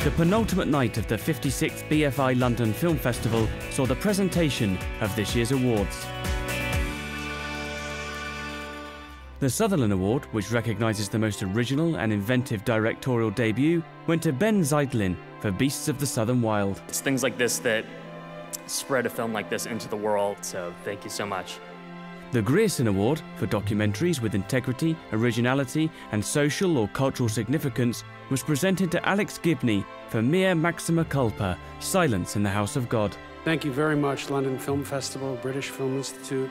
The penultimate night of the 56th BFI London Film Festival saw the presentation of this year's awards. The Sutherland Award, which recognises the most original and inventive directorial debut, went to Ben Zeitlin for Beasts of the Southern Wild. It's things like this that spread a film like this into the world, so thank you so much. The Grierson Award for documentaries with integrity, originality and social or cultural significance was presented to Alex Gibney for Mea Maxima Culpa, Silence in the House of God. Thank you very much, London Film Festival, British Film Institute,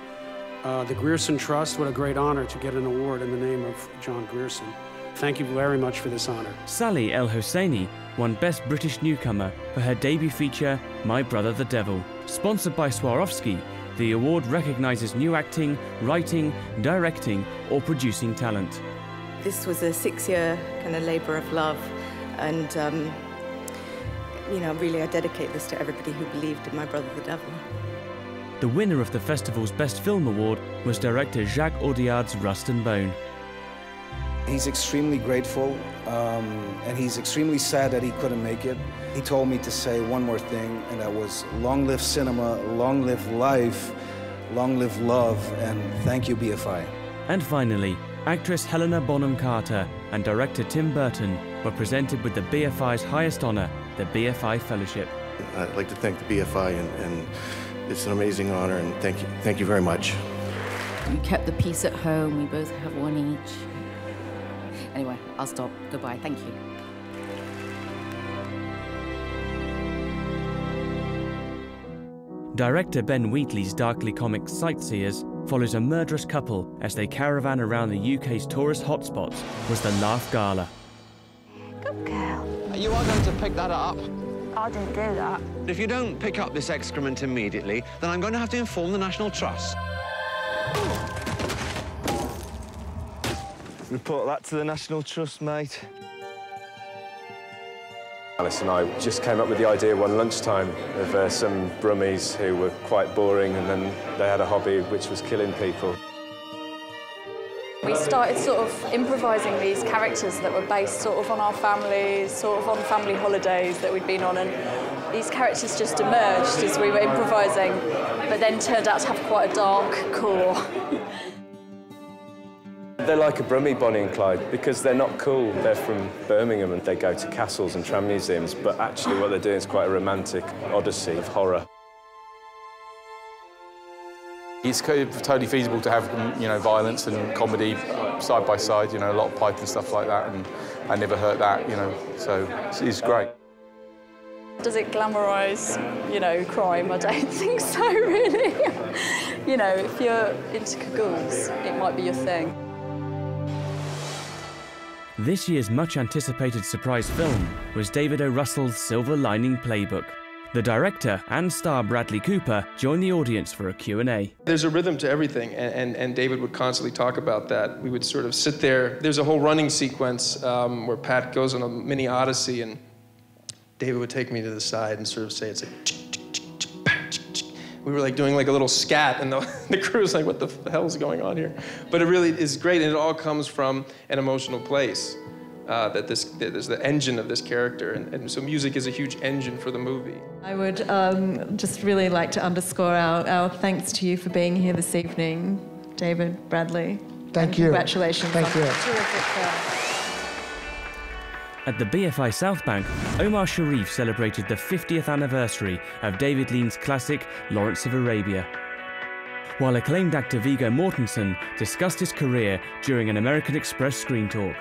the Grierson Trust. What a great honor to get an award in the name of John Grierson. Thank you very much for this honor. Sally El Hosseini won Best British Newcomer for her debut feature, My Brother the Devil. Sponsored by Swarovski, the award recognises new acting, writing, directing or producing talent. This was a 6-year kind of labour of love, and really I dedicate this to everybody who believed in My Brother the Devil. The winner of the festival's Best Film Award was director Jacques Audiard's Rust and Bone. He's extremely grateful, and he's extremely sad that he couldn't make it. He told me to say one more thing, and that was long live cinema, long live life, long live love, and thank you, BFI. And finally, actress Helena Bonham Carter and director Tim Burton were presented with the BFI's highest honour, the BFI Fellowship. I'd like to thank the BFI, and it's an amazing honour, and thank you very much. We kept the peace at home, we both have one each. Anyway, I'll stop. Goodbye. Thank you. Director Ben Wheatley's darkly comic Sightseers follows a murderous couple as they caravan around the UK's tourist hotspots was the Laugh Gala. Good girl. You are going to pick that up. I didn't do that. If you don't pick up this excrement immediately, then I'm going to have to inform the National Trust. Report that to the National Trust, mate. Alice and I just came up with the idea one lunchtime of some Brummies who were quite boring, and then they had a hobby which was killing people. We started sort of improvising these characters that were based sort of on our families, sort of on family holidays that we'd been on, and these characters just emerged as we were improvising, but then turned out to have quite a dark core. They're like a Brummie, Bonnie and Clyde, because they're not cool. They're from Birmingham and they go to castles and tram museums, but actually what they're doing is quite a romantic odyssey of horror. It's totally feasible to have, violence and comedy side by side, a lot of pipe and stuff like that, and I never heard that, so it's great. Does it glamorise, crime? I don't think so, really. If you're into cagoules, it might be your thing. This year's much-anticipated surprise film was David O. Russell's Silver Lining Playbook. The director and star Bradley Cooper joined the audience for a Q&A. There's a rhythm to everything, and David would constantly talk about that. We would sort of sit there. There's a whole running sequence where Pat goes on a mini odyssey, and David would take me to the side and sort of say, it's like, we were like doing like a little scat, and the crew was like, what the hell is going on here? But it really is great, and it all comes from an emotional place. That there's the engine of this character, and so music is a huge engine for the movie. I would just really like to underscore our thanks to you for being here this evening, David, Bradley. Thank you. Congratulations. Thank you. Terrific film. At the BFI South Bank, Omar Sharif celebrated the 50th anniversary of David Lean's classic Lawrence of Arabia, while acclaimed actor Viggo Mortensen discussed his career during an American Express screen talk.